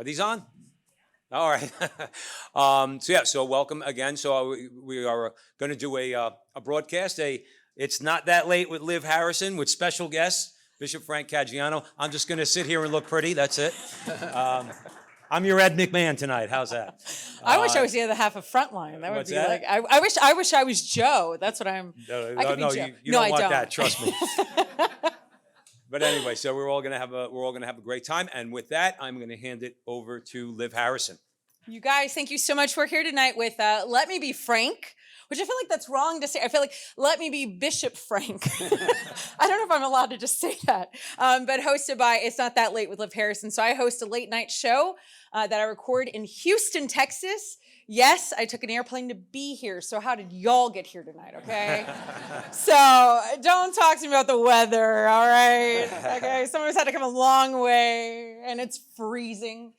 these on? All right. So welcome again. So we are going to do a broadcast. It's Not That Late with Liv Harrison with special guests, Bishop Frank Caggiano. I'm just going to sit here and look pretty. That's it. I'm your Ed McMahon tonight. How's that? I wish I was the other half of Frontline. That would be that? like I wish I was Joe. That's what I'm. I could be Joe. You don't want that. Trust me. But anyway, so we're all gonna have a great time, and with that, I'm gonna hand it over to Liv Harrison. You guys, thank you so much. We're here tonight with Let Me Be Frank, which I feel like that's wrong to say. I feel like let me be Bishop Frank. I don't know if I'm allowed to just say that. But hosted by It's Not That Late with Liv Harrison. So I host a late night show that I record in Houston, Texas. Yes, I took an airplane to be here. So how did y'all get here tonight, okay? So don't talk to me about the weather, all right? Okay, some of us had to come a long way and it's freezing.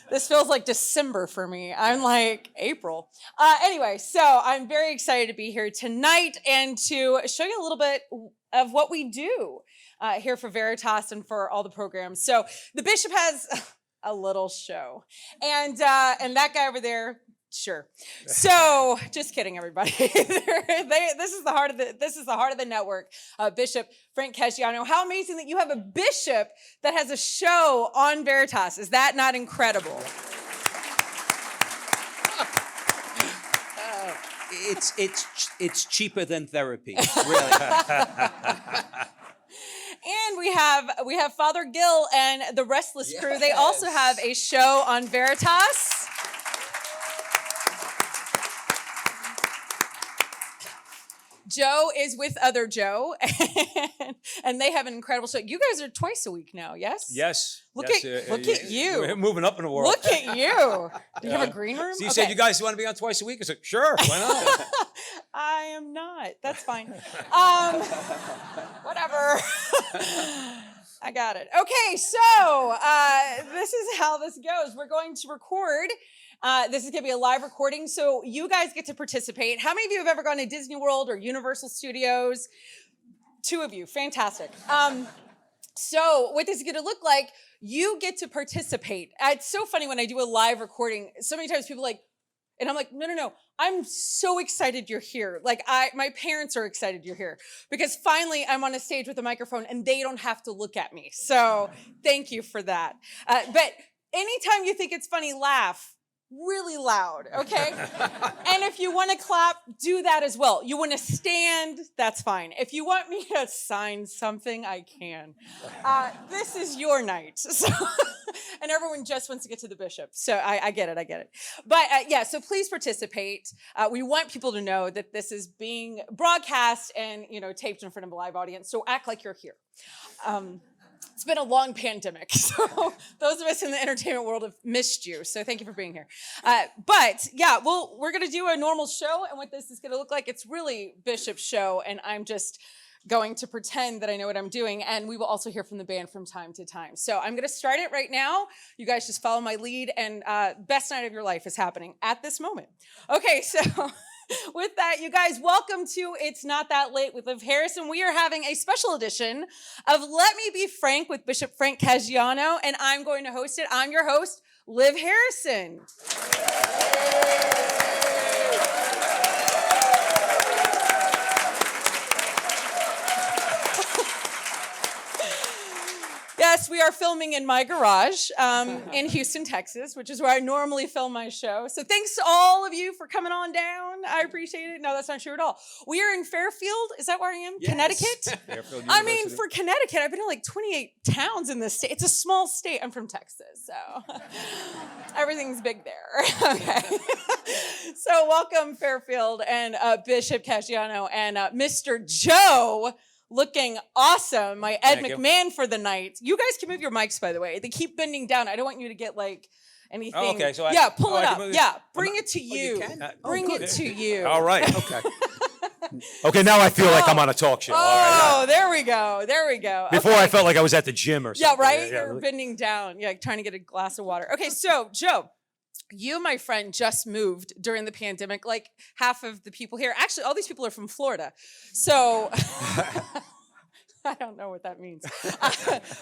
This feels like December for me. I'm like April. Anyway, so I'm very excited to be here tonight and to show you a little bit of what we do here for Veritas and for all the programs. So the bishop has a little show, and that guy over there. Sure. So, just kidding, everybody. This is the heart of the network. Bishop Frank Casiano. How amazing that you have a bishop that has a show on Veritas. Is that not incredible? It's cheaper than therapy, really. And we have Father Gil and the Restless Crew. They also have a show on Veritas. Joe is with other Joe, and they have an incredible show. You guys are twice a week now, yes? Yes. Look at you. We're moving up in the world. Look at you. Do you have a green room? So you said you guys want to be on twice a week? I said, sure, why not? I am not. That's fine. Whatever. I got it. Okay, so this is how this goes. We're going to record. This is going to be a live recording, so you guys get to participate. How many of you have ever gone to Disney World or Universal Studios? 2 of you. Fantastic. So what this is going to look like, you get to participate. It's so funny when I do a live recording. So many times people are like, and I'm like, no. I'm so excited you're here. Like my parents are excited you're here because finally I'm on a stage with a microphone and they don't have to look at me. So thank you for that. But anytime you think it's funny, laugh really loud, okay? And if you want to clap, do that as well. You want to stand, that's fine. If you want me to sign something, I can. This is your night. So, and everyone just wants to get to the bishop. So I get it. But so please participate. We want people to know that this is being broadcast and, taped in front of a live audience. So act like you're here. It's been a long pandemic, so those of us in the entertainment world have missed you, so thank you for being here. We're going to do a normal show, and what this is going to look like, it's really Bishop's show, and I'm just going to pretend that I know what I'm doing, and we will also hear from the band from time to time. So I'm going to start it right now. You guys just follow my lead, and best night of your life is happening at this moment. Okay, so... With that, you guys, welcome to It's Not That Late with Liv Harrison. We are having a special edition of Let Me Be Frank with Bishop Frank Caggiano, and I'm going to host it. I'm your host, Liv Harrison. Yes, we are filming in my garage in Houston, Texas, which is where I normally film my show. So thanks to all of you for coming on down. I appreciate it. No, that's not true at all. We are in Fairfield. Is that where I am? Yes. Connecticut? Fairfield University. For Connecticut, I've been to like 28 towns in this state. It's a small state. I'm from Texas, so everything's big there. Okay. So welcome, Fairfield and Bishop Caggiano and Mr. Joe. Looking awesome, my Ed McMahon for the night. You guys can move your mics, by the way. They keep bending down. I don't want you to get like anything. Oh, okay, so pull it up. Bring it to you. Bring it to you. All right. Okay. Okay, now I feel like I'm on a talk show. Oh, there we go. Before I felt like I was at the gym or something. Yeah, right? You're bending down. Yeah, trying to get a glass of water. Okay, so Joe, you, my friend, just moved during the pandemic. Like half of the people here, actually, all these people are from Florida. So I don't know what that means.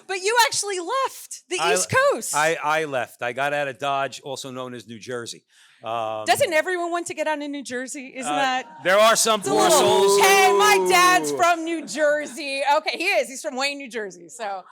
But you actually left the East Coast. I left. I got out of Dodge, also known as New Jersey. Doesn't everyone want to get out of New Jersey? Isn't that? There are some poor souls. Hey, my dad's from New Jersey. Okay, he is. He's from Wayne, New Jersey. So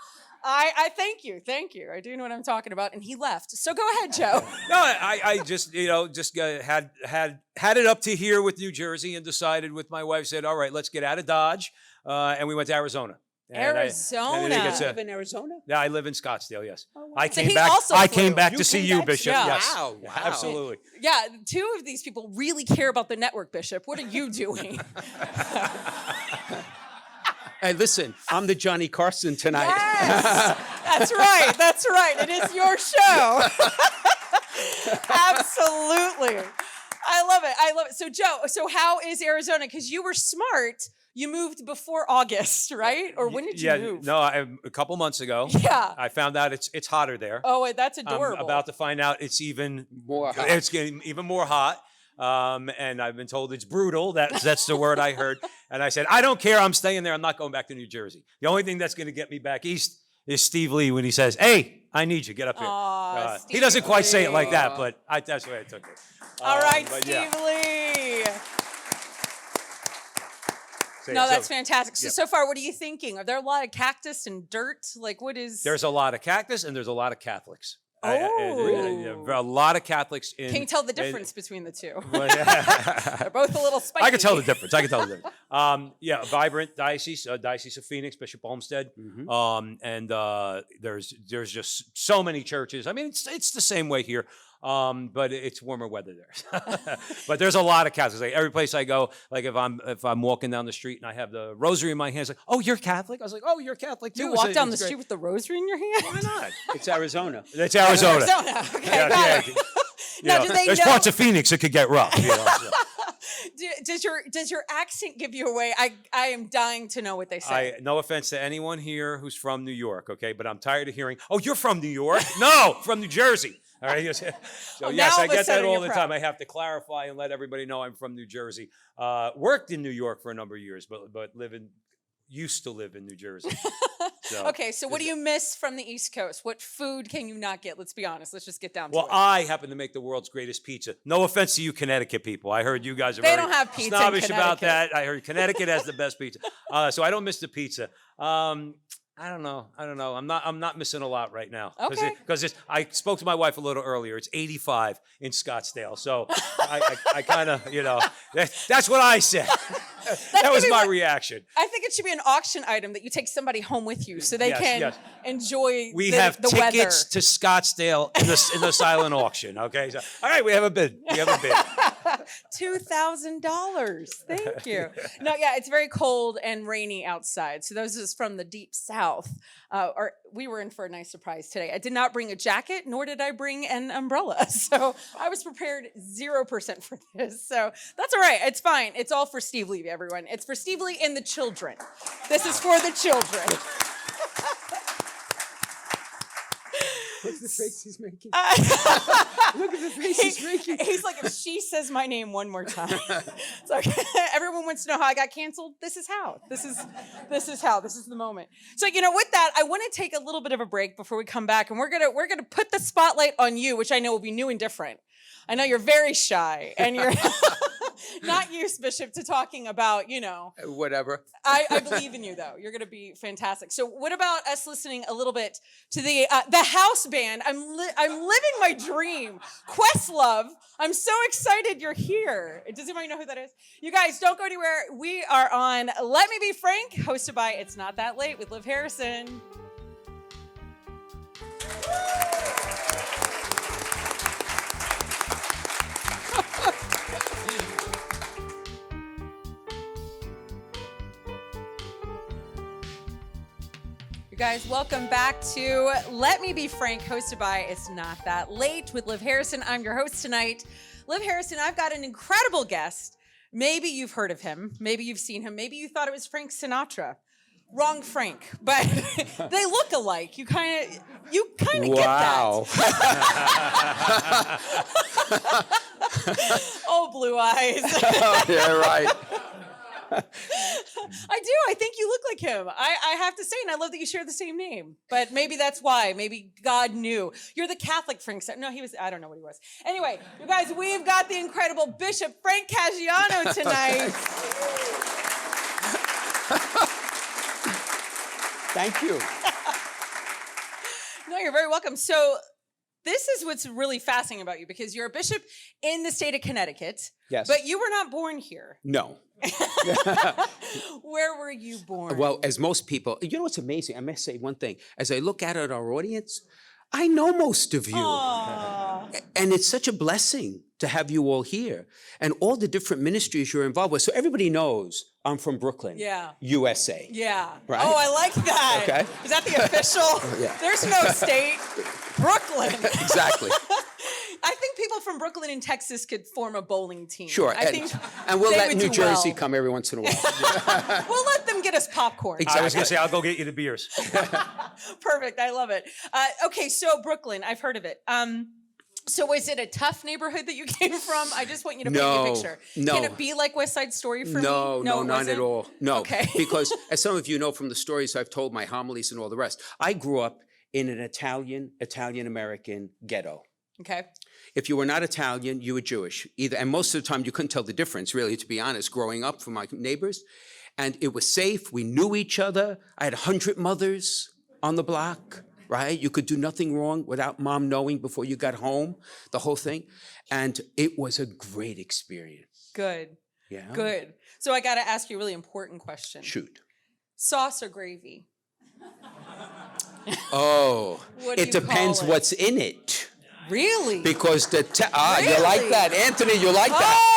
I thank you. Thank you. I do know what I'm talking about. And he left. So go ahead, Joe. No, I just, had it up to here with New Jersey and decided with my wife, said, all right, let's get out of Dodge. And we went to Arizona. Arizona. You live in Arizona? Yeah, I live in Scottsdale, yes. Oh, wow. I So came he back. also I flew. came back You to see came you, back? Bishop. Yeah. Yes. Wow, wow. Absolutely. Yeah, two of these people really care about the network, Bishop. What are you doing? Hey, listen, I'm the Johnny Carson tonight. Yes, that's right. That's right. It is your show. Absolutely. I love it. I love it. So, Joe, how is Arizona? Because you were smart. You moved before August, right? Or when did you move? No, a couple months ago. Yeah. I found out it's hotter there. Oh, wait, that's adorable. I'm about to find out it's even More hot. It's getting even more hot. And I've been told it's brutal. That's the word I heard. And I said, I don't care. I'm staying there. I'm not going back to New Jersey. The only thing that's going to get me back east is Steve Lee when he says, hey, I need you. Get up here. Aw, He doesn't Steve quite say it like that, Lee. but that's the way I took it. All right, but Steve yeah. Lee. So, No, yeah, that's so fantastic. So, yeah. so far, what are you thinking? Are there a lot of cactus and dirt? Like, what is... There's a lot of cactus and there's a lot of Catholics. Oh. A lot of Catholics in... Can you tell the difference between the two? Well, yeah. They're both a little spicy. I can tell the difference. Yeah, vibrant diocese, Diocese of Phoenix, Bishop Olmsted, and there's just so many churches. I mean, it's the same way here, but it's warmer weather there. But there's a lot of Catholics. Like every place I go, like if I'm walking down the street and I have the rosary in my hand, it's like, oh, you're Catholic? I was like, oh, you're Catholic too. You walk down the street with the rosary in your hand? Why not? It's Arizona. It's Arizona. Okay, Yeah, got yeah. it. Now, do they There's know? parts of Phoenix that could get rough. So. Does your accent give you away? I am dying to know what they say. No offense to anyone here who's from New York, okay? But I'm tired of hearing, oh, you're from New York? No, from New Jersey. All right. So Well, yes, now I all of a get that sudden all you're the proud. time. I have to clarify and let everybody know I'm from New Jersey. Worked in New York for a number of years, but used to live in New Jersey. So, Okay, so what do you miss from the East Coast? What food can you not get? Let's be honest. Let's just get down to Well, it. I happen to make the world's greatest pizza. No offense to you, Connecticut people. I heard you guys are They very don't have pizza in snobbish about Connecticut. that. I heard Connecticut has the best pizza, so I don't miss the pizza. I don't know. I'm not missing a lot right now. Okay. Because I spoke to my wife a little earlier. It's 85 in Scottsdale, so I kind of that's what I said. That was my reaction. I think it should be an auction item that you take somebody home with you so they can enjoy We the have tickets weather. to Scottsdale in the silent auction. Okay, so all right, we have a bid. $2,000. Thank you. No, yeah, it's very cold and rainy outside. So those is from the deep south. We were in for a nice surprise today. I did not bring a jacket, nor did I bring an umbrella. So I was prepared 0% for this. So that's all right. It's fine. It's all for Steve Lee, everyone. It's for Steve Lee and the children. This is for the children. Look at the face he's making. Look at the face he's making. He's like, if she says my name one more time. It's like, everyone wants to know how I got canceled. This is how. This is how. This is the moment. So, with that, I want to take a little bit of a break before we come back, and we're gonna put the spotlight on you, which I know will be new and different. I know you're very shy, and you're not used, Bishop, to talking about, Whatever. I believe in you, though. You're going to be fantastic. So, what about us listening a little bit to the house band? I'm living my dream. Questlove. I'm so excited you're here. Does anybody know who that is? You guys, don't go anywhere. We are on Let Me Be Frank, hosted by It's Not That Late with Liv Harrison. You guys, welcome back to Let Me Be Frank, hosted by It's Not That Late with Liv Harrison. I'm your host tonight. Liv Harrison, I've got an incredible guest. Maybe you've heard of him. Maybe you've seen him. Maybe you thought it was Frank Sinatra. Wrong Frank, but they look alike. You kind of get that. Wow. Oh, blue eyes. Oh, yeah, right. I do. I think you look like him. I have to say, and I love that you share the same name. But maybe that's why. Maybe God knew. You're the Catholic Frank. No, he was. I don't know what he was. Anyway, you guys, we've got the incredible Bishop Frank Caggiano tonight. Thank you. No, you're very welcome. So this is what's really fascinating about you, because you're a bishop in the state of Connecticut. Yes. But you were not born here. No. Where were you born? Well, as most people, you know what's amazing? I must say one thing. As I look out at our audience, I know most of you. Aww. And it's such a blessing to have you all here and all the different ministries you're involved with. So everybody knows I'm from Brooklyn, Yeah. USA. Yeah. Right? Oh, I like that. Okay. Is that the official? Yeah. There's no state. Brooklyn. Exactly. I think people from Brooklyn and Texas could form a bowling team. Sure. I think and we'll they let would New do Jersey well. come every once in a while. We'll let them get us popcorn. I was going to say, I'll go get you the beers. Perfect. I love it. Okay, so Brooklyn, I've heard of it. So was it a tough neighborhood that you came from? I just want you to paint me a No, picture. no. Can it be like West Side Story for me? No, it not wasn't? at all. No, Okay. because as some of you know from the stories I've told, my homilies and all the rest, I grew up in an Italian-American ghetto. Okay. If you were not Italian, you were Jewish. And most of the time you couldn't tell the difference, really, to be honest, growing up from my neighbors. And it was safe. We knew each other. I had 100 mothers on the block, right? You could do nothing wrong without mom knowing before you got home, the whole thing. And it was a great experience. Good. Yeah. Good. So I got to ask you a really important question. Shoot. Sauce or gravy? Oh, What do it you depends call it? what's in it. Really? Because you Really? like that. Anthony, you like that.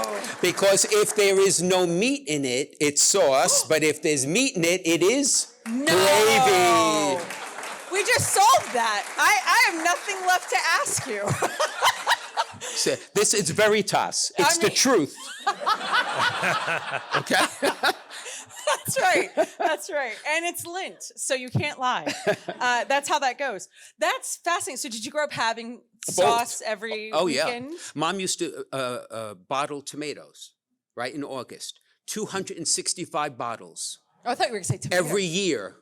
Oh! Because if there is no meat in it, it's sauce. But if there's meat in it, it is No! gravy. We just solved that. I have nothing left to ask you. So this is veritas. It's the mean- truth. Okay? That's right. That's right. And it's Lent, so you can't lie. That's how that goes. That's fascinating. So did you grow up having sauce every Oh, weekend? yeah. Mom used to bottle tomatoes, right, in August. 265 bottles Oh, I thought you were going to say tomato. every year.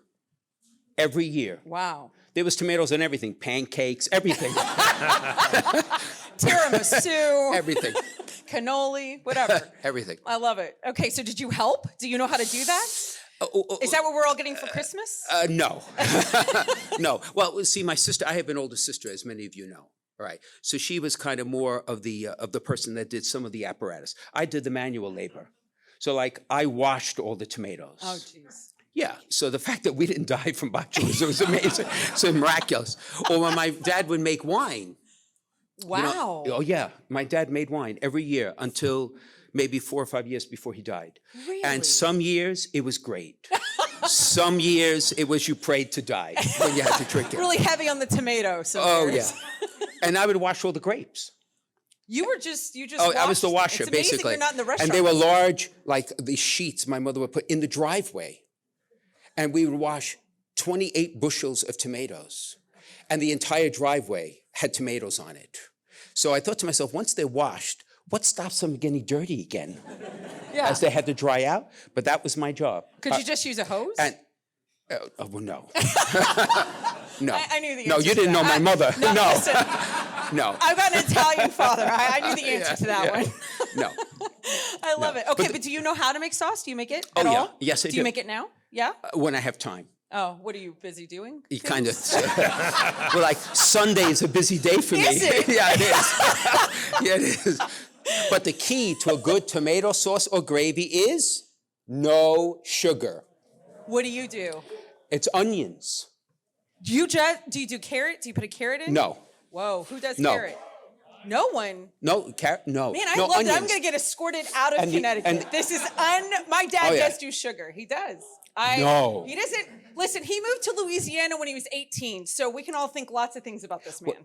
Every year. Wow. There was tomatoes and everything, pancakes, everything, Tiramisu, everything, cannoli, whatever. everything. I love it. Okay, so did you help? Do you know how to do that? Is that what we're all getting for Christmas? No, no. Well, see, my sister, I have an older sister, as many of you know. All right, so she was kind of more of the person that did some of the apparatus. I did the manual labor. So, like, I washed all the tomatoes. Oh, jeez. Yeah, so the fact that we didn't die from botulism was amazing. So miraculous. Or when my dad would make wine. Wow. You know, oh, yeah, my dad made wine every year until maybe 4 or 5 years before he died. Really? And some years, it was great. Some years, it was you prayed to die when you had to drink it. Really heavy on the tomato. some Oh, years. yeah. And I would wash all the grapes. You just Oh, I was the washed. washer, It's amazing basically. you're not in the restaurant. And they were large, like these sheets my mother would put in the driveway. And we would wash 28 bushels of tomatoes. And the entire driveway had tomatoes on it. So I thought to myself, once they're washed, what stops them getting dirty again? Yeah. As they had to dry out. But that was my job. Could you just use a hose? And well, no. No. I knew the No, answer you to didn't know that. my mother. No, No. listen, No. I've got an Italian father. I knew the answer to that Yeah. one. No. I love it. Okay, But but do you know how to make sauce? Do you make it Oh, at yeah. all? Yes, I Do you do. make it now? Yeah? When I have time. Oh, what are you busy doing? You kind of, well, like Sunday is a busy day for me. Is it? Yeah, it is. Yeah, it is. But the key to a good tomato sauce or gravy is no sugar. What do you do? It's onions. Do you do carrot? Do you put a carrot in? No, Whoa, who does No. carrot? No one. no, carrot, no. Man, I no love onions. that. I'm going to get escorted out of And Connecticut. This is my dad Oh, yeah. does do sugar. He does. No. He doesn't. Listen, he moved to Louisiana when he was 18, so we can all think lots of things about this man.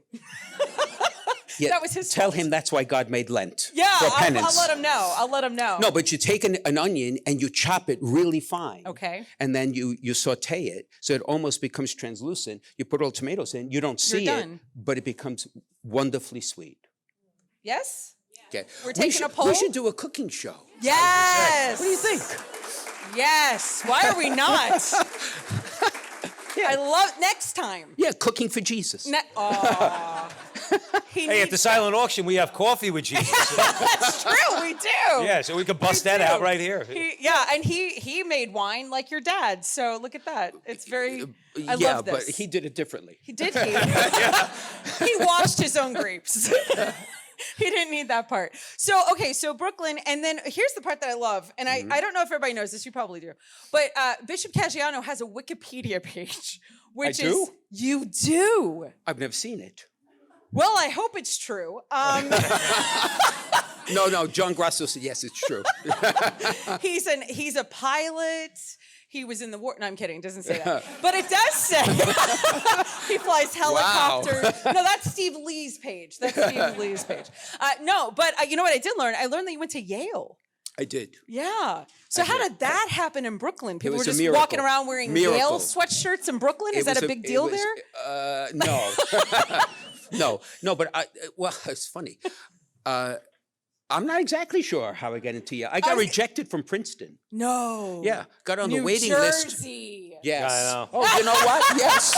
Yeah, that was his Tell fault. him that's why God made Lent. Yeah, For I'll penance. let him know. I'll let him know. No, but you take an onion and you chop it really fine. Okay. And then you saute it so it almost becomes translucent. You put all the tomatoes in, you don't see You're it, done. but it becomes wonderfully sweet. Yes? Okay. We're taking a poll? We should do a cooking show. Yes. What do you think? Yes. Why are we not? Yeah. I love next time. Yeah, cooking for Jesus. Aw. Hey, at the silent auction, we have coffee with Jesus. That's true. We do. Yeah, so we could bust that out right here. And he made wine like your dad. So look at that. It's very. I yeah, love this. but he did it differently. He did. He washed his own grapes. He didn't need that part. So, okay, so Brooklyn, and then here's the part that I love, and I don't know if everybody knows this, you probably do, but Bishop Caggiano has a Wikipedia page, which I do? is, you do. I've never seen it. Well, I hope it's true. No, John Grasso said, yes, it's true. He's a pilot. He was in the war. No, I'm kidding. It doesn't say that. But it does say he flies helicopters. Wow. No, that's Steve Lee's page. That's Steve Lee's page. No, but you know what I did learn? I learned that you went to Yale. I did. Yeah. So how did that happen in Brooklyn? People were was a just miracle. walking around wearing Miracle. Yale sweatshirts in Brooklyn? Is that a big deal there? No. No, but well, it's funny. I'm not exactly sure how I got into Yale. I got rejected from Princeton. No. Yeah, got on the New waiting Jersey. list. Yes. I know. Oh, you know what? Yes.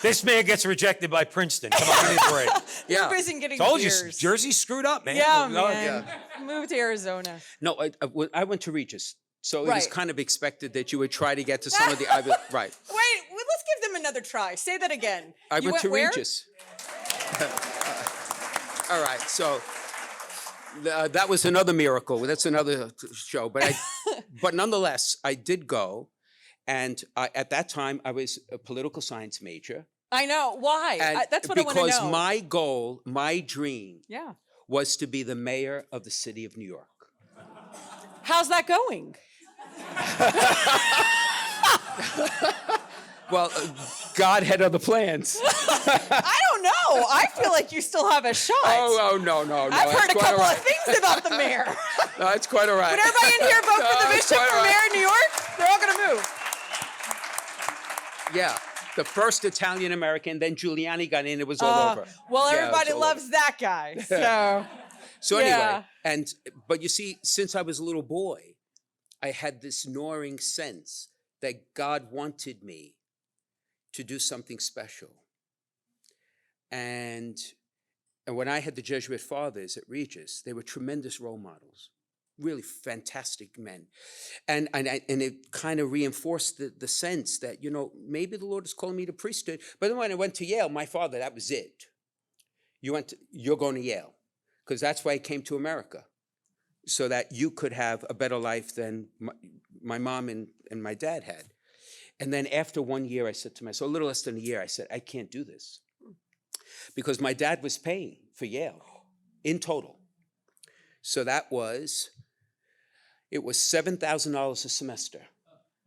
This man gets rejected by Princeton. Come on, give me a break. Yeah. You're busy getting Told beers. you, Jersey's screwed up, man. Yeah, No, man. Move to Arizona. No, I went to Regis. So it was Right. kind of expected that you would try to get to some of the Ivy. Right. Wait, let's give them another try. Say that again. I You went to where? Regis. All right. So that was another miracle. That's another show. But nonetheless, I did go. And at that time, I was a political science major. I know. Why? And That's what I want to know. Because my goal, my dream, Yeah. was to be the mayor of the city of New York. How's that going? Well, God had other plans. I don't know. I feel like you still have a shot. Oh, no. I've that's heard a quite couple all of things about the mayor. No, that's quite all right. Would everybody in here vote No, for the that's bishop quite for all right. mayor in New York? They're all going to move. Yeah. The first Italian American, then Giuliani got in, it was all over. Well, Yeah, everybody it's all loves that guy. So, So Yeah. anyway, but you see, since I was a little boy, I had this gnawing sense that God wanted me to do something special. And when I had the Jesuit fathers at Regis, they were tremendous role models, really fantastic men. And it kind of reinforced the sense that, maybe the Lord is calling me to priesthood. But then when I went to Yale, my father, that was it. You're going to Yale. Because that's why I came to America, so that you could have a better life than my mom and my dad had. And then after 1 year, I said to myself, a little less than a year, I said, I can't do this. Because my dad was paying for Yale in total. So it was $7,000 a semester,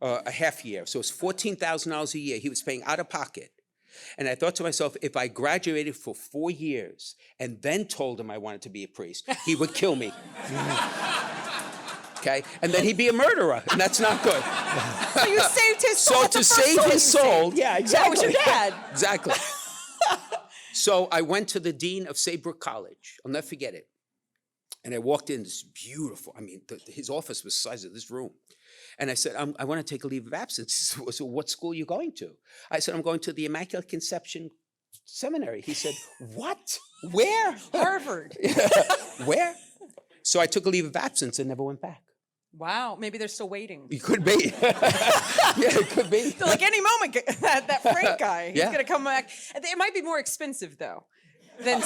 a half year. So it was $14,000 a year he was paying out of pocket. And I thought to myself, if I graduated for 4 years and then told him I wanted to be a priest, he would kill me. Okay? And then he'd be a murderer, and that's not good. So you saved his soul. So That's to the first save soul his you soul, saved. yeah, exactly. That was your dad. Exactly. So I went to the dean of Saybrook College. I'll never forget it. And I walked in, this beautiful, his office was the size of this room. And I said, I want to take a leave of absence. So what school are you going to? I said, I'm going to the Immaculate Conception Seminary. He said, what? Where? Harvard. Where? So I took a leave of absence and never went back. Wow. Maybe they're still waiting. It could be. Yeah, it could be. So like any moment, that Frank guy, he's Yeah. going to come back. It might be more expensive, though, than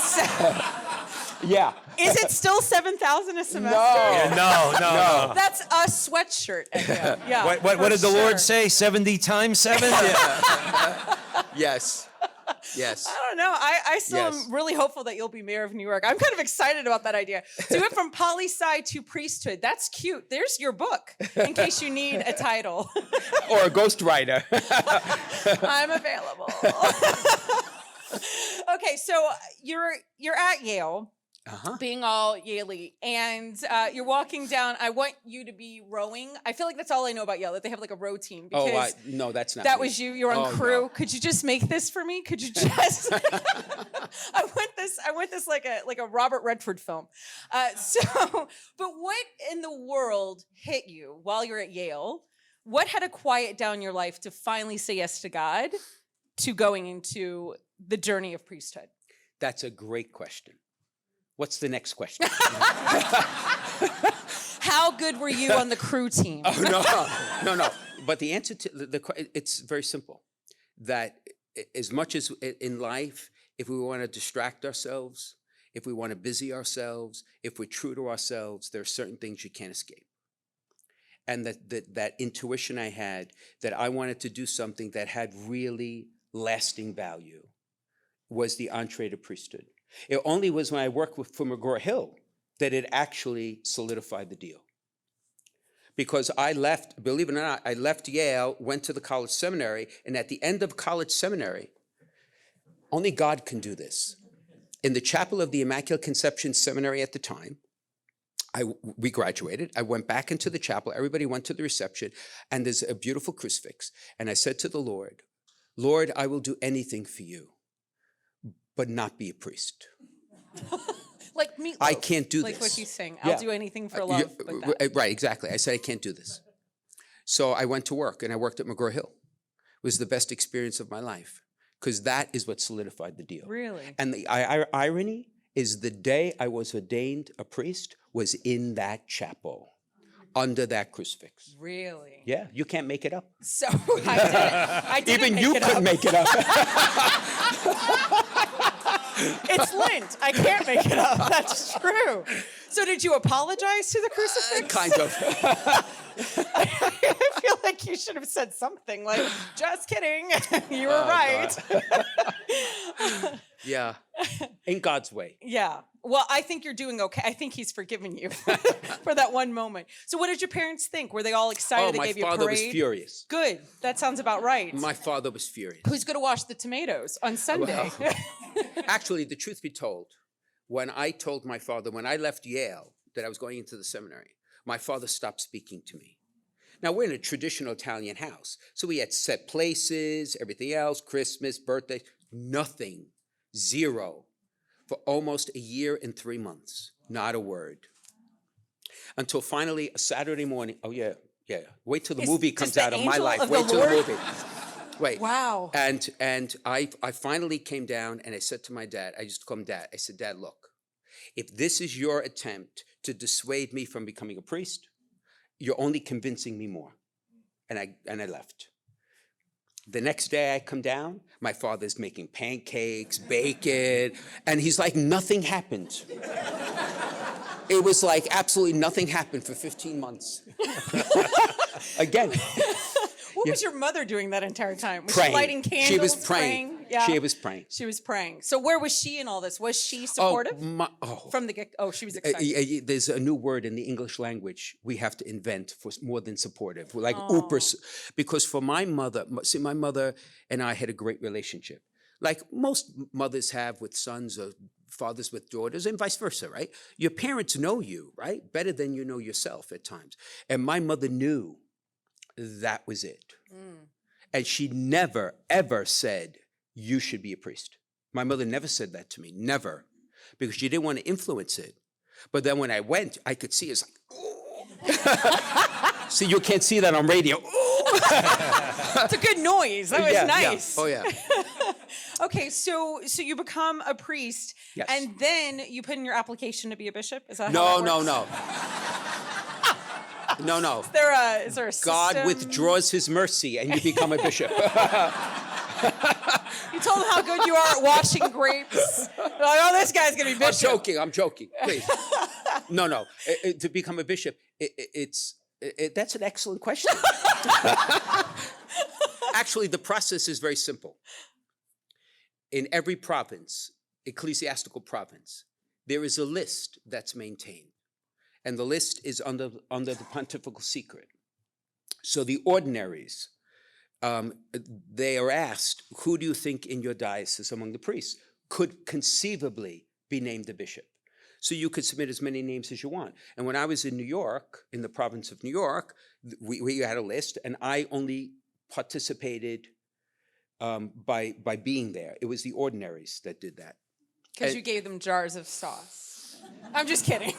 Yeah. Is it still $7,000 a semester? Yeah, no. That's a sweatshirt. Yeah. What did the Lord say? 70 times 7? Yeah. Yes. Yes. I don't know. I still Yes. am really hopeful that you'll be mayor of New York. I'm kind of excited about that idea. Do it from poli-sci to priesthood. That's cute. There's your book in case you need a title. Or a ghostwriter. I'm available. Okay, so you're at Yale. being all Yaley, and you're walking down. I want you to be rowing. I feel like that's all I know about Yale, that they have like a row team. Because no, that's not that me. was you. You're on Oh, crew. no. Could you just make this for me? Could you just? I want this like a Robert Redford film. But what in the world hit you while you're at Yale? What had to quiet down your life to finally say yes to God, to going into the journey of priesthood? That's a great question. What's the next question? How good were you on the crew team? Oh, no. But the answer to it's very simple. That as much as in life, if we want to distract ourselves, if we want to busy ourselves, if we're true to ourselves, there are certain things you can't escape. And that intuition I had that I wanted to do something that had really lasting value was the entree to priesthood. It only was when I worked for McGraw-Hill that it actually solidified the deal. Because I left, believe it or not, I left Yale, went to the college seminary, and at the end of college seminary, only God can do this. In the chapel of the Immaculate Conception Seminary at the time, we graduated. I went back into the chapel. Everybody went to the reception, and there's a beautiful crucifix. And I said to the Lord, Lord, I will do anything for you, but not be a priest. Like Meatloaf. I can't do like this. Like what he's saying. I'll do anything for love. But that. Right, exactly. I said, I can't do this. So I went to work, and I worked at McGraw-Hill. It was the best experience of my life, because that is what solidified the deal. Really? And the irony is the day I was ordained a priest was in that chapel, under that crucifix. Really? Yeah, you can't make it up. So I didn't Even make you it couldn't up. make it up. It's Lent. I can't make it up. That's true. So did you apologize to the crucifix? Kind of. I feel like you should have said something like, just kidding. You were right. Yeah, in God's way. Yeah. Well, I think you're doing okay. I think he's forgiven you for that one moment. So what did your parents think? Were they all excited? Oh, They my gave you a father was parade? furious. Good. That sounds about right. My father was furious. Who's going to wash the tomatoes on Sunday? Well, actually, the truth be told, when I told my father, when I left Yale, that I was going into the seminary, my father stopped speaking to me. Now, we're in a traditional Italian house, so we had set places, everything else, Christmas, birthday, nothing, zero, for almost a year and 3 months, not a word. Until finally, a Saturday morning, wait till the movie comes the out of my angel life, of the wait till the Lord? movie. Wait. Wow. And I finally came down and I said to my dad, I used to call him Dad, I said, Dad, look, if this is your attempt to dissuade me from becoming a priest, you're only convincing me more. And I left. The next day I come down, my father's making pancakes, bacon, and he's like, nothing happened. It was like absolutely nothing happened for 15 months. Again. What was your mother doing that entire time? Was Praying. she lighting candles? She was praying. Yeah. She was praying. She was praying. So where was she in all this? Was she supportive? From the get? Oh, she was excited. There's a new word in the English language we have to invent for more than supportive. We're like upers, because for my mother, my mother and I had a great relationship, like most mothers have with sons or fathers with daughters, and vice versa, right? Your parents know you, right, better than you know yourself at times. And my mother knew that was it. And she never, ever said, you should be a priest. My mother never said that to me, never, because she didn't want to influence it. But then when I went, I could see it's like, ooh. See, you can't see that on radio. It's a good noise. That was nice. Yeah. Oh, yeah. Okay, so you become a priest, Yes. and then you put in your application to be a bishop? Is that how that works? No. Is there a system? God withdraws his mercy and you become a bishop. You told him how good you are at washing grapes. You're like, oh, this guy's going to be bishop. I'm joking. Please. No. To become a bishop, that's an excellent question. Actually, the process is very simple. In every province, ecclesiastical province, there is a list that's maintained. And the list is under the pontifical secret. So the ordinaries, they are asked, who do you think in your diocese among the priests could conceivably be named a bishop? So you could submit as many names as you want. And when I was in New York, in the province of New York, we had a list, and I only participated by being there. It was the ordinaries that did that. Because you gave them jars of sauce. I'm just kidding.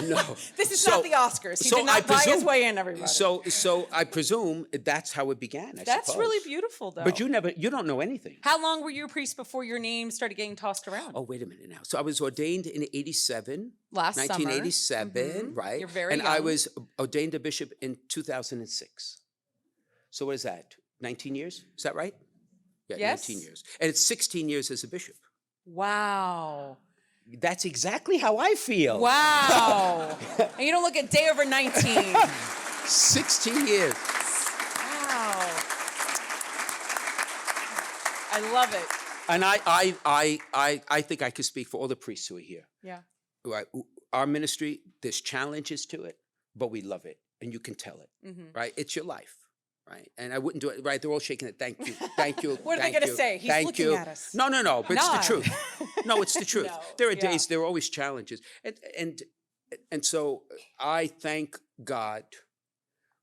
No. This is So- not the Oscars. He so did not I buy his presume- way in, everybody. So I presume that's how it began. That's suppose. really beautiful, though. But you don't know anything. How long were you a priest before your name started getting tossed around? Oh, wait a minute now. So I was ordained in 87. Last summer. 1987, right? You're very And I young. was ordained a bishop in 2006. So what is that? 19 years? Is that right? Yeah, Yes. 19 years. And it's 16 years as a bishop. Wow. That's exactly how I feel. Wow. And you don't look a day over 19. Wow. 16 years. I love it. And I think I could speak for all the priests who are here. Yeah. Right? Our ministry, there's challenges to it, but we love it, and you can tell it. Right? It's your life. Right, and I wouldn't do it. Right, they're all shaking it. Thank you, thank you. What are they thank gonna you, say? He's thank looking you. at us. No, but it's the Nod. truth. No, it's the truth. No, There are yeah. days. There are always challenges, and so I thank God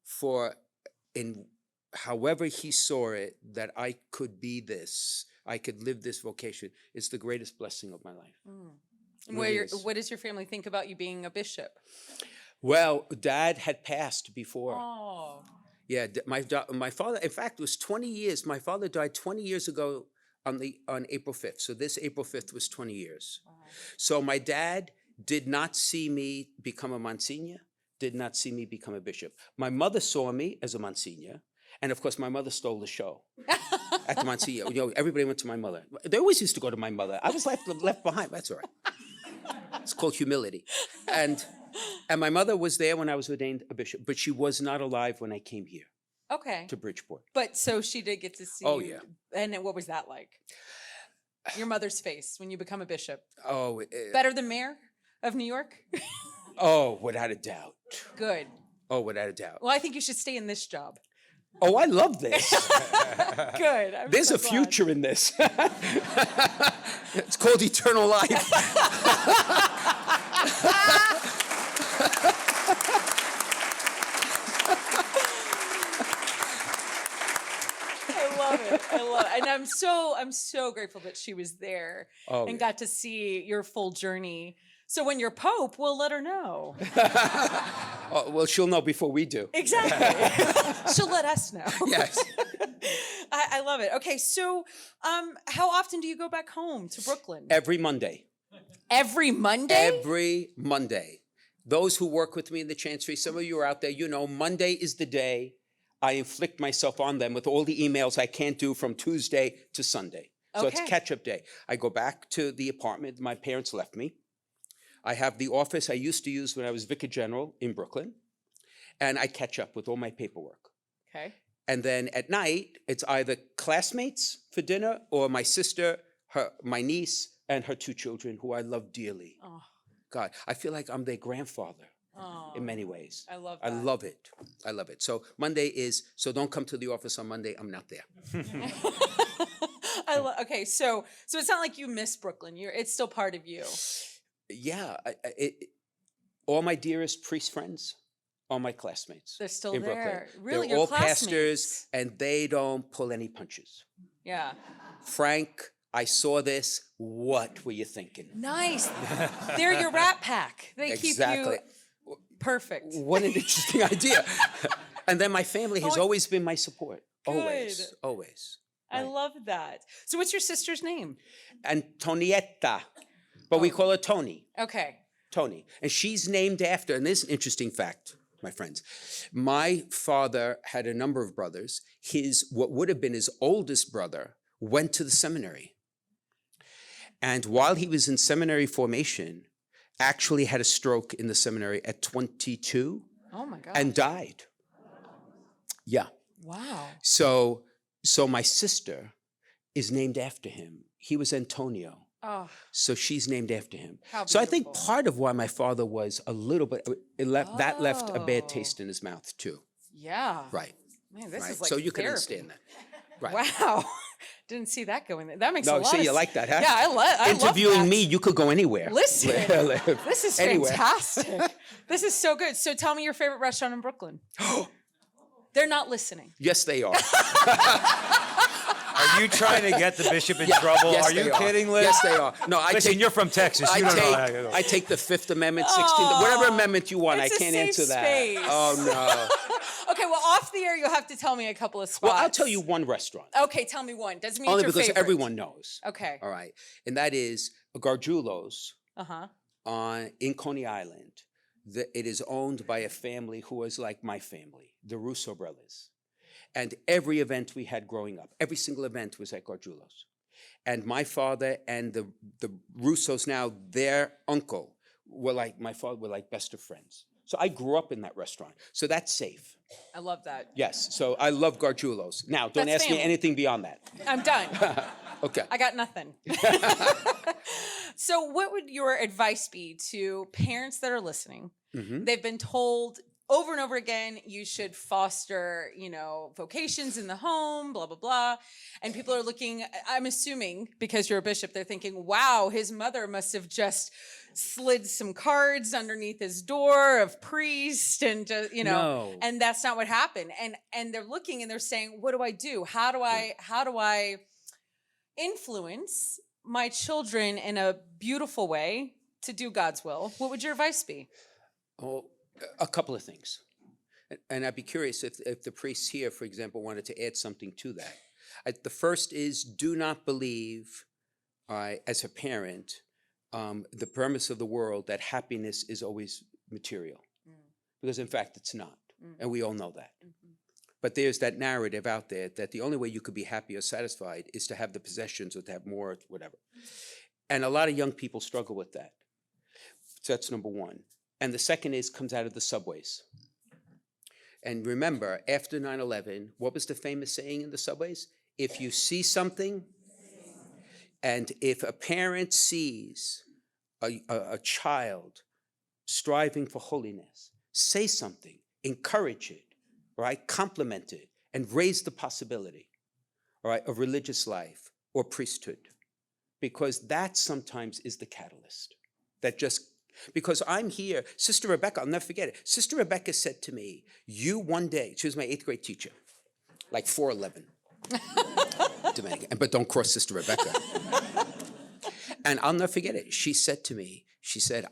for, in however He saw it, that I could be this. I could live this vocation. It's the greatest blessing of my life. It really is. What does your family think about you being a bishop? Well, Dad had passed before. Oh. Yeah, my father, in fact, it was 20 years. My father died 20 years ago on April 5th. So this April 5th was 20 years. Wow. So my dad did not see me become a Monsignor, did not see me become a bishop. My mother saw me as a Monsignor. And of course, my mother stole the show at the Monsignor. Everybody went to my mother. They always used to go to my mother. I was left behind. That's all right. It's called humility. And my mother was there when I was ordained a bishop, but she was not alive when I came here Okay. to Bridgeport. But so she did get to see Oh, you. yeah. And what was that like? Your mother's face when you become a bishop. Oh, Better than mayor of New York? oh, without a doubt. Good. Oh, without a doubt. Well, I think you should stay in this job. Oh, I love this. Good. I'm There's so a glad. future in this. It's called eternal life. I love it. I love it. And I'm so grateful that she was there Oh, and yeah. got to see your full journey. So when you're Pope, we'll let her know. Oh, well, she'll know before we do. Exactly. She'll let us know. Yes. I love it. Okay, so how often do you go back home to Brooklyn? Every Monday. Every Monday? Every Monday. Those who work with me in the chancery, some of you are out there, you know, Monday is the day I inflict myself on them with all the emails I can't do from Tuesday to Sunday. So it's Okay. catch-up day. I go back to the apartment my parents left me. I have the office I used to use when I was Vicar General in Brooklyn, and I catch up with all my paperwork. Okay. And then at night, it's either classmates for dinner or my sister, my niece, and her two children, who I love dearly. Oh, God, I feel like I'm their grandfather oh, in many ways. I love I that. love it. I love it. So Monday is, so don't come to the office on Monday. I'm not there. Okay, so it's not like you miss Brooklyn. It's still part of you. Yeah, all my dearest priest friends are my classmates. They're still in there. Brooklyn. Really, They're your all classmates. pastors, and they don't pull any punches. Yeah. Frank, I saw this. What were you thinking? Nice. They're your rat pack. They Exactly. keep you perfect. What an interesting idea. And then my family has Oh, always been my support. Always, good. always. I Right. love that. So what's your sister's name? Antonietta, but we call her Tony. Okay. Tony. And she's named after, and this is an interesting fact, my friends. My father had a number of brothers. What would have been his oldest brother went to the seminary. And while he was in seminary formation, actually had a stroke in the seminary at 22 Oh my God. and died. Yeah. Wow. So my sister is named after him. He was Antonio. Oh, So she's named after him. How So I think beautiful. part of why my father was a little bit, that left a bad Oh. taste in his mouth too. yeah. Right. Man, this Right. is like So you can therapy. understand that. Right. Wow. Didn't see that going there. That makes a No, lot see, of you like that, huh? Yeah, I love Interviewing that. me, you could go anywhere. Listen, this is Anywhere. fantastic. This is so good. So tell me your favorite restaurant in Brooklyn. They're not listening. Yes, they are. Are you trying to get the bishop in trouble? Yes, Are you they kidding, Liz? Yes, they are. No, Listen, you're from Texas. You don't know how to go. I take the Fifth Amendment, 16th, whatever amendment you want. I It's a can't safe answer that. space. Oh, no. Okay, well, off the air, you'll have to tell me a couple of spots. Well, I'll tell you one restaurant. Okay, tell me one. Doesn't mean Only it's your because favorite. everyone knows. Okay. All right. And that is Gargiulo's Uh-huh. in Coney Island. It is owned by a family who is like my family, the Russo brothers. And every event we had growing up, every single event was at Gargiulo's. And my father and the Russos now, their uncle, my father were like best of friends. So I grew up in that restaurant. So that's safe. I love that. Yes. So I love Gargiulo's. Now, don't That's ask me family. anything beyond that. I'm done. Okay. I got nothing. So what would your advice be to parents that are listening? Mm-hmm. They've been told over and over again, you should foster, vocations in the home, blah, blah, blah. And people are looking, I'm assuming, because you're a bishop, they're thinking, wow, his mother must have just slid some cards underneath his door of priest and just, No. and that's not what happened. And they're looking and they're saying, what do I do? How do I influence my children in a beautiful way to do God's will? What would your advice be? Oh, a couple of things. And I'd be curious if the priests here, for example, wanted to add something to that. The first is do not believe, as a parent, the premise of the world that happiness is always material. Because in fact, it's not. And we all know that. But there's that narrative out there that the only way you could be happy or satisfied is to have the possessions or to have more, whatever. And a lot of young people struggle with that. So that's number one. And the second comes out of the subways. And remember, after 9/11, what was the famous saying in the subways? If you see something, and if a parent sees a child striving for holiness, say something, encourage it, right? Compliment it, and raise the possibility, all right, of religious life or priesthood. Because that sometimes is the catalyst that just because I'm here. Sister Rebecca, I'll never forget it. Sister Rebecca said to me, you one day, she was my 8th grade teacher, like 4'11", Dominican, but don't cross Sister Rebecca. And I'll never forget it. She said to me,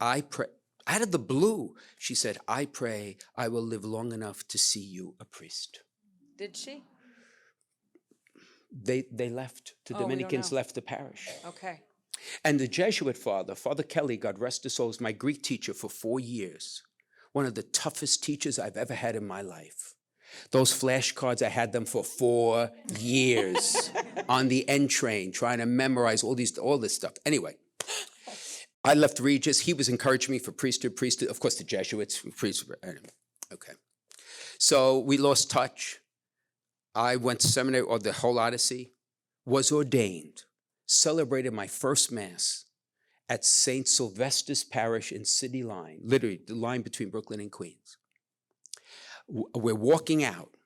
I pray, out of the blue, she said, I pray I will live long enough to see you a priest. Did she? They left. The Oh, we don't Dominicans know. left the parish. Okay. And the Jesuit Father Kelly, God rest his soul, was my Greek teacher for 4 years. One of the toughest teachers I've ever had in my life. Those flashcards, I had them for 4 years on the N train, trying to memorize all this stuff. Anyway, I left Regis. He was encouraging me for priesthood. Of course, the Jesuits, priesthood. Okay. So we lost touch. I went to seminary, or the whole Odyssey, was ordained, celebrated my first Mass at St. Sylvester's Parish in City Line, literally the line between Brooklyn and Queens. We're walking out,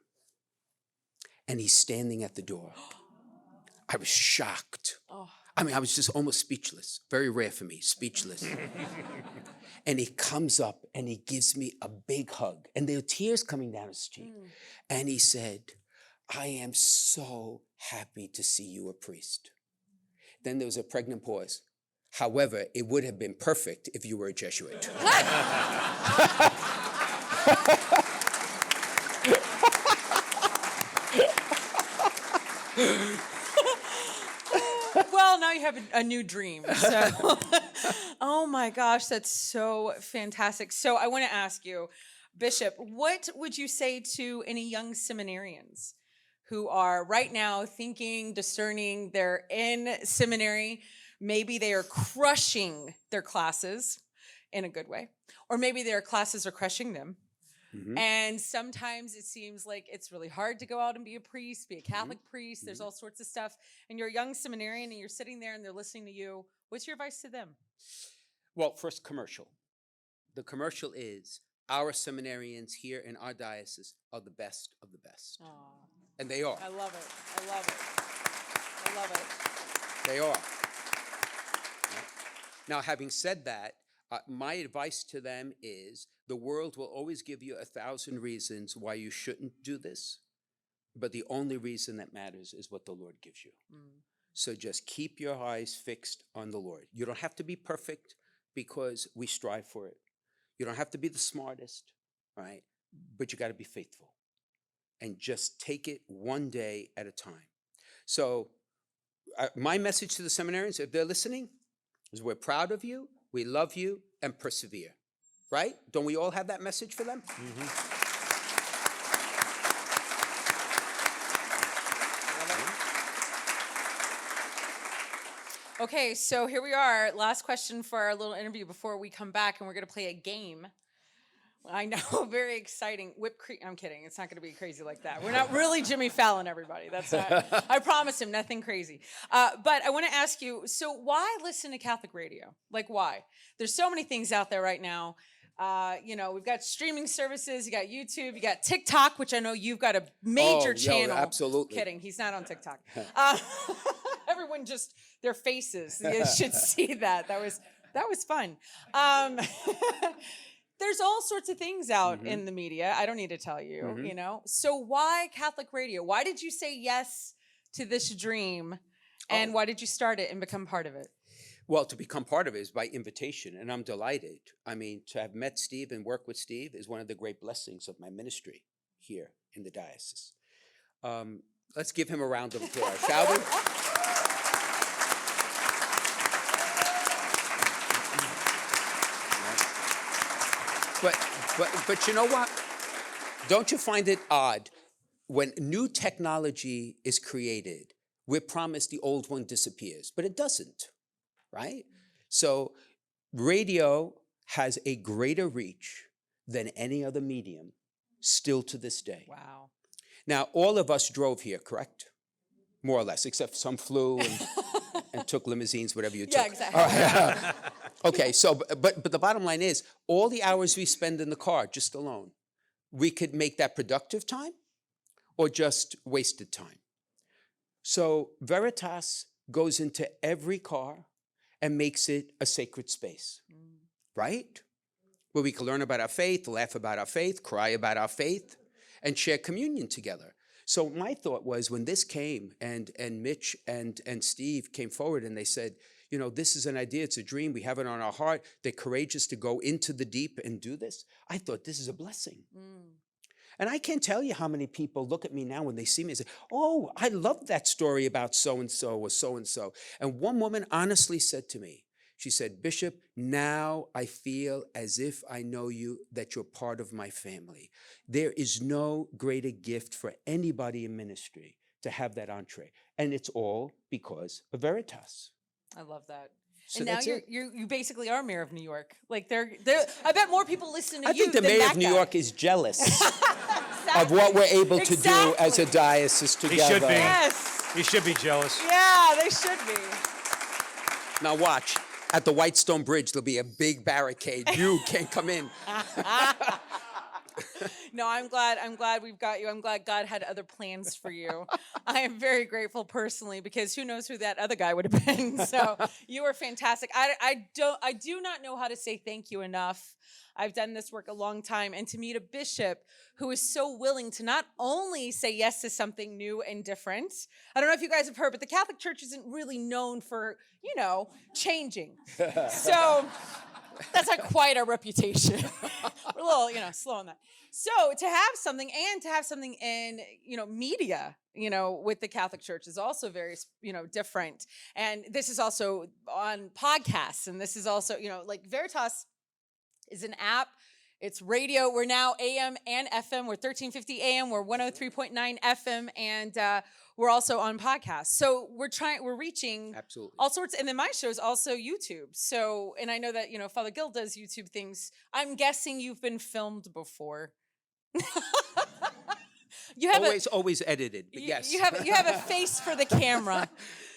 and he's standing at the door. I was shocked. Oh. I mean, I was just almost speechless. Very rare for me, speechless. And he comes up, and he gives me a big hug, and there are tears coming down his cheek. And he said, I am so happy to see you a priest. Then there was a pregnant pause. However, it would have been perfect if you were a Jesuit. Well, now you have a new dream. So, oh my gosh, that's so fantastic. So I want to ask you, Bishop, what would you say to any young seminarians who are right now thinking, discerning, they're in seminary, maybe they are crushing their classes in a good way, or maybe their classes are crushing them. Mm-hmm. And sometimes it seems like it's really hard to go out and be a priest, be a Catholic priest. There's all sorts of stuff. And you're a young seminarian and you're sitting there and they're listening to you. What's your advice to them? Well, first, commercial. The commercial is our seminarians here in our diocese are the best of the best. Aw. And they are. I love it. I love it. I love it. They are. Now, having said that, my advice to them is the world will always give you 1,000 reasons why you shouldn't do this, but the only reason that matters is what the Lord gives you. So just keep your eyes fixed on the Lord. You don't have to be perfect because we strive for it. You don't have to be the smartest, right? But you got to be faithful and just take it one day at a time. So my message to the seminarians, if they're listening, is we're proud of you, we love you, and persevere, right? Don't we all have that message for them? Okay, so here we are. Last question for our little interview before we come back, and we're going to play a game. I know, very exciting. Whipped cream. I'm kidding. It's not going to be crazy like that. We're not really Jimmy Fallon, everybody. That's not. I promise him, nothing crazy. But I want to ask you. So, why listen to Catholic radio? Like, why? There's so many things out there right now. We've got streaming services. You got YouTube. You got TikTok, which I know you've got a major channel. Absolutely. Kidding. He's not on TikTok. Everyone just their faces. You should see that. That was fun. There's all sorts of things out in the media. I don't need to tell you, you know. So why Catholic radio? Why did you say yes to this dream? And why did you start it and become part of it? Well, to become part of it is by invitation, and I'm delighted. I mean, to have met Steve and work with Steve is one of the great blessings of my ministry here in the diocese. Let's give him a round of applause, shall we? But you know what? Don't you find it odd when new technology is created, we're promised the old one disappears, but it doesn't, right? So radio has a greater reach than any other medium still to this day. Wow. Now, all of us drove here, correct? More or less, except some flew and took limousines, whatever you took. Yeah, exactly. All right. Okay, so, but the bottom line is, all the hours we spend in the car, just alone, we could make that productive time or just wasted time. So Veritas goes into every car and makes it a sacred space, right? Where we can learn about our faith, laugh about our faith, cry about our faith, and share communion together. So my thought was when this came and Mitch and Steve came forward and they said, you know, this is an idea, it's a dream, we have it on our heart, they're courageous to go into the deep and do this. I thought this is a blessing. And I can't tell you how many people look at me now when they see me and say, oh, I love that story about so-and-so or so-and-so. And one woman honestly said to me, she said, Bishop, now I feel as if I know you, that you're part of my family. There is no greater gift for anybody in ministry to have that entree. And it's all because of Veritas. I love that. So and now that's you basically are mayor of New York. Like they're I bet more people listen to I you think the than mayor that of New guy. York is jealous of what we're able to do as a diocese together. He should be. Yes. He should be jealous. Yeah, they should be. Now watch. At the Whitestone Bridge, there'll be a big barricade. You can't come in. No, I'm glad we've got you. I'm glad God had other plans for you. I am very grateful personally because who knows who that other guy would have been. So you are fantastic. I do not know how to say thank you enough. I've done this work a long time, and to meet a bishop who is so willing to not only say yes to something new and different. I don't know if you guys have heard, but the Catholic Church isn't really known for, changing. So that's not quite our reputation. We're a little, slow on that. So to have something in, media, with the Catholic Church is also very, different. And this is also on podcasts. And this is also, like Veritas is an app. It's radio. We're now AM and FM. We're 1350 AM. We're 103.9 FM. And we're also on podcasts. So we're reaching Absolutely all sorts. And then my show is also YouTube. So, and I know that, Father Gil does YouTube things. I'm guessing you've been filmed before. You have always edited, but yes. You have a face for the camera.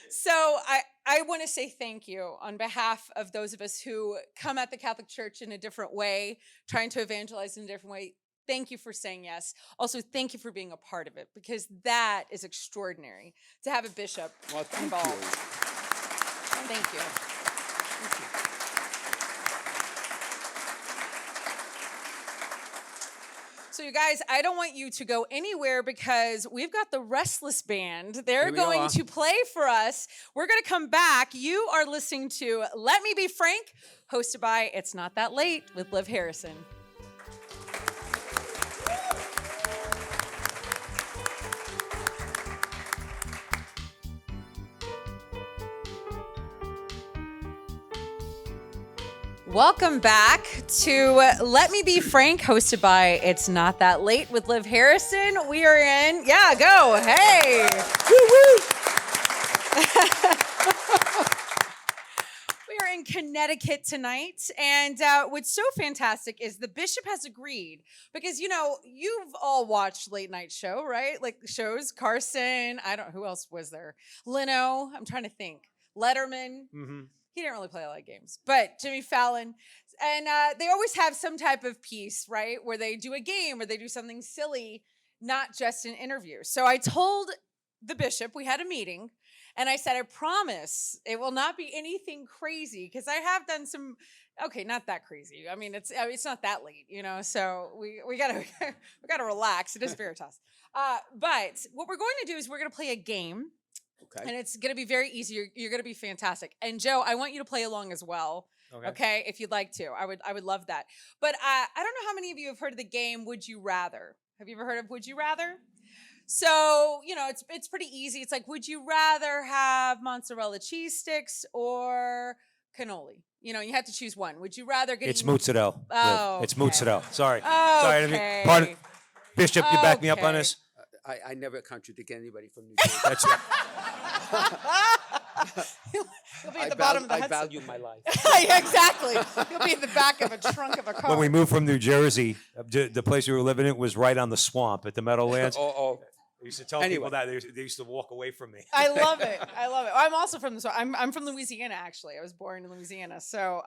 So I want to say thank you on behalf of those of us who come at the Catholic Church in a different way, trying to evangelize in a different way. Thank you for saying yes. Also, thank you for being a part of it, because that is extraordinary to have a bishop Well, thank involved. you. Thank you. So, you guys, I don't want you to go anywhere because we've got the Restless Band. They're Here we going are. to play for us. We're going to come back. You are listening to Let Me Be Frank, hosted by It's Not That Late with Liv Harrison. Welcome back to Let Me Be Frank, hosted by It's Not That Late with Liv Harrison. We are in, go, hey. We are in Connecticut tonight, and what's so fantastic is the bishop has agreed, because, you know, you've all watched late night show, right? Like the shows, Carson, who else was there? Leno, I'm trying to think. Letterman. Mm-hmm. He didn't really play a lot of games, but Jimmy Fallon. And they always have some type of piece, right? Where they do a game or they do something silly, not just an interview. So I told the bishop, we had a meeting, and I said, I promise it will not be anything crazy, because I have done some, okay, not that crazy. I mean, it's not that late, you know, so we gotta we gotta relax. It is Veritas. But what we're going to do is we're going to play a game. Okay. And it's going to be very easy. You're going to be fantastic. And Joe, I want you to play along as well. Okay. If you'd like to, I would love that. But I don't know how many of you have heard of the game Would You Rather? Have you ever heard of Would You Rather? So, you know, it's pretty easy. It's like, would you rather have mozzarella cheese sticks or cannoli? You know, you have to choose one. Would you rather get It's mozzarella. Oh, It's okay. mozzarella. Sorry. Okay. Sorry. I mean, pardon. Bishop, you back me up on Okay. this? I never contradict anybody from New Jersey. That's it. You'll be at the bottom of the I Hudson. value my life. Yeah, exactly. You'll be in the back of a trunk of a car. When we moved from New Jersey, the place we were living in was right on the swamp at the Meadowlands. Oh. I used to tell Anyway. people that they used to walk away from me. I love it. I love it. I'm also from the I'm from Louisiana, actually. I was born in Louisiana, so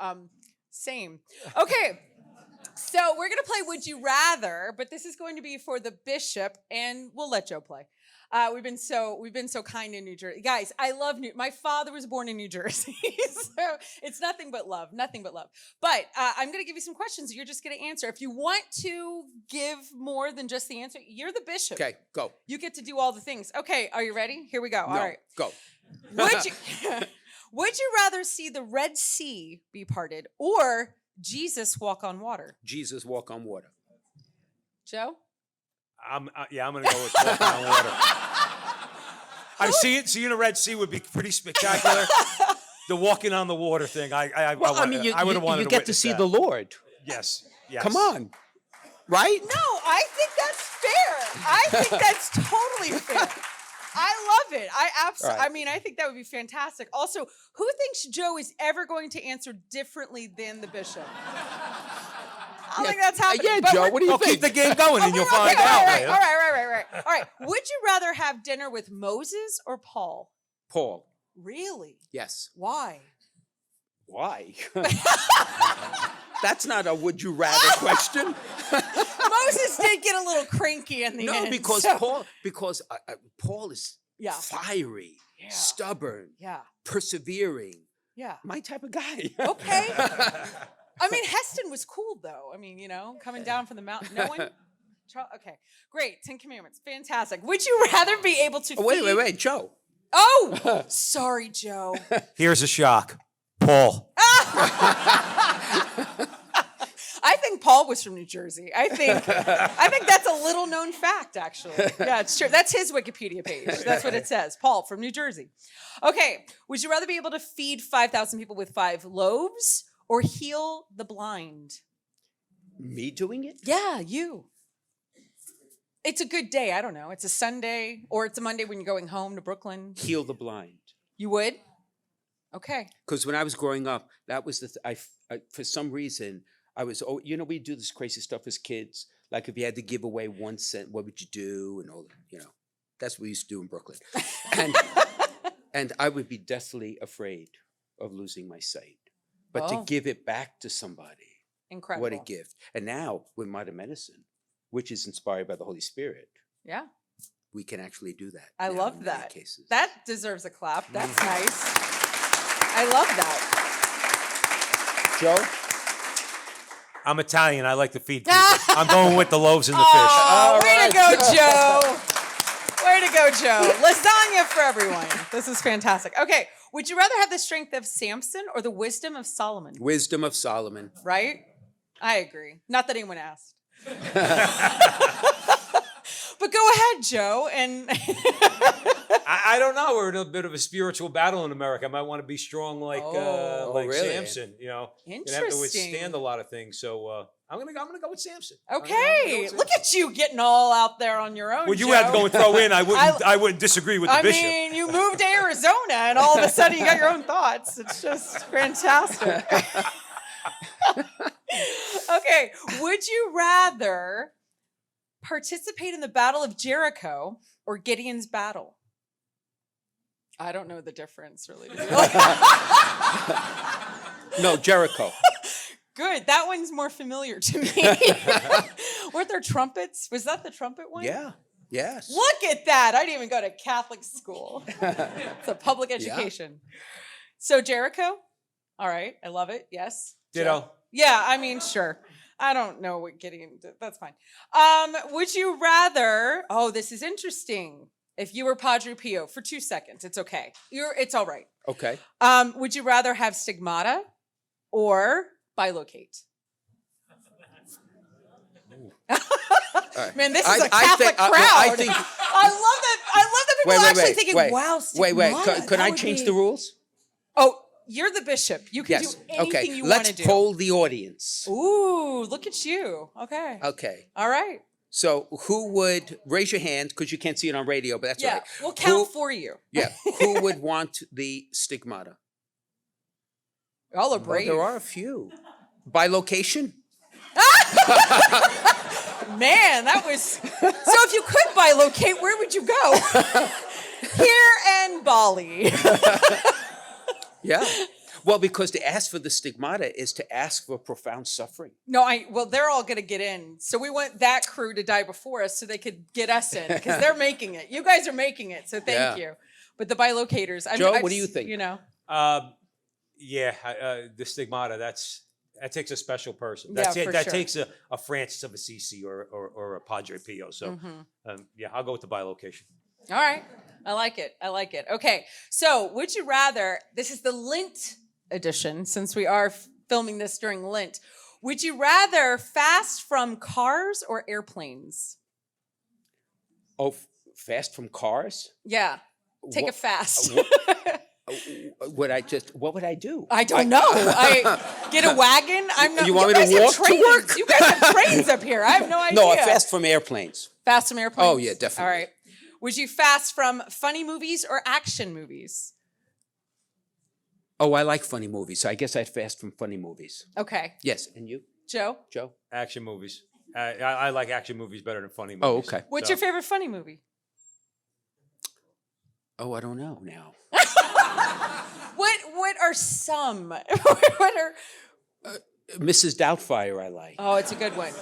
same. Okay. So we're gonna play Would You Rather, but this is going to be for the bishop, and we'll let Joe play. We've been so kind in New Jersey, guys. I love my father was born in New Jersey, so it's nothing but love. But I'm gonna give you some questions. You're just gonna answer. If you want to give more than just the answer, you're the bishop. Okay, go. You get to do all the things. Okay, are you ready? Here we go. All No, right. go. Would you rather see the Red Sea be parted or Jesus walk on water? Jesus walk on water. Joe? I'm gonna go with walking on water. Seeing a Red Sea would be pretty spectacular. The walking on the water thing, I would have wanted you to get to witness see that. the Lord. Yes. Come on, right? No, I think that's fair. I think that's totally fair. I love it. Right. I mean, I think that would be fantastic. Also, who thinks Joe is ever going to answer differently than the bishop? I don't think that's happening. Yeah, but Joe, we're- what do you Well, think? keep the game going and you'll Okay, find all out. right, man. all right. All right. Would you rather have dinner with Moses or Paul? Paul. Really? Yes. Why? Why? That's not a would you rather question. Moses did get a little cranky in the end. No, because so- Paul is Yeah. fiery, Yeah. stubborn, Yeah. persevering. Yeah. My type of guy. Okay. I mean, Heston was cool, though. I mean, you know, coming down from the mountain. No one? Okay. Great. 10 Commandments. Fantastic. Would you rather be able to feed... Wait, Joe. Oh! Sorry, Joe. Here's a shock. Paul. I think Paul was from New Jersey. I think that's a little known fact, actually. Yeah, it's true. That's his Wikipedia page. That's what it says. Paul from New Jersey. Okay. Would you rather be able to feed 5,000 people with 5 loaves or heal the blind? Me doing it? Yeah, you. It's a good day. I don't know. It's a Sunday or it's a Monday when you're going home to Brooklyn. Heal the blind. You would? Okay. Because when I was growing up, that was I for some reason, I was, we do this crazy stuff as kids. Like if you had to give away 1 cent, what would you do? And all, that's what we used to do in Brooklyn. And I would be deathly afraid of losing my sight. But to give it back to somebody, Incredible. what a gift. And now with modern medicine, which is inspired by the Holy Spirit, Yeah. we can actually do that. I now love in many that. Cases. That deserves a clap. That's nice. I love that. Joe? I'm Italian. I like to feed people. I'm going with the loaves and the fish. Oh, way right. to go, Joe. Way to go, Joe. Lasagna for everyone. This is fantastic. Okay, would you rather have the strength of Samson or the wisdom of Solomon? Wisdom of Solomon. Right? I agree. Not that anyone asked. But go ahead, Joe. And I don't know. We're in a bit of a spiritual battle in America. I might want to be strong like really? Samson. You know, gonna have to Interesting. withstand a lot of things. So I'm gonna go with Samson. okay, look at you getting all out there on your own. Well, you Joe. had to go and throw in. I wouldn't disagree with the I bishop. mean, you moved to Arizona, and all of a sudden you got your own thoughts. It's just fantastic. Okay, would you rather participate in the Battle of Jericho or Gideon's battle? I don't know the difference, really. No, Jericho. Good. That one's more familiar to me. Weren't there trumpets? Was that the trumpet one? Yeah. Yes. Look at that. I didn't even go to Catholic school. It's a public education. So Jericho? All right. I love it. Yes. Ditto. Yeah, I mean, sure. I don't know what Gideon did. That's fine. Would you rather, this is interesting. If you were Padre Pio for 2 seconds, it's okay. It's all right. Okay. Would you rather have stigmata or bilocate? Man, this is a Catholic crowd. I think. I love that people are actually thinking, wow, stigmata. Wait. Could I change the rules? Oh, you're the bishop. You can Yes. do anything Okay. you want Let's to do. poll the audience. Ooh, look at you. Okay. Okay. All right. So who would raise your hand because you can't see it on radio, but that's all Yeah, right. we'll count Who- for you. Yeah. Who would want the stigmata? Y'all are Well, brave. there are a few. By location? Man, that was... So if you could bilocate, where would you go? Here and Bali. Yeah. Well, because to ask for the stigmata is to ask for profound suffering. No, they're all going to get in. So we want that crew to die before us so they could get us in because they're making it. You guys are making it, so thank you. But the bilocators... Joe, what do you think? You know. The stigmata. That takes a special person. Yeah, That's it. for That sure. takes a Francis of Assisi or a Padre Pio. So I'll go with the bilocation. All right. I like it. Okay. So would you rather, this is the Lent edition, since we are filming this during Lent. Would you rather fast from cars or airplanes? Oh, fast from cars? Yeah. Take a What- fast. What would I do? I don't know. I get a wagon. I'm not. You want me to guys have walk to trains. work? You guys have trains up here. I have no idea. No, I fast from airplanes. Fast from airplanes? Oh, yeah, definitely. All right. Would you fast from funny movies or action movies? Oh, I like funny movies, so I guess I'd fast from funny movies. Okay. Yes, and you, Joe? Joe? Action movies. I like action movies better than funny movies. Oh, okay. What's So- your favorite funny movie? Oh, I don't know now. What are some? What are? Mrs. Doubtfire, I like. Oh, it's a good one.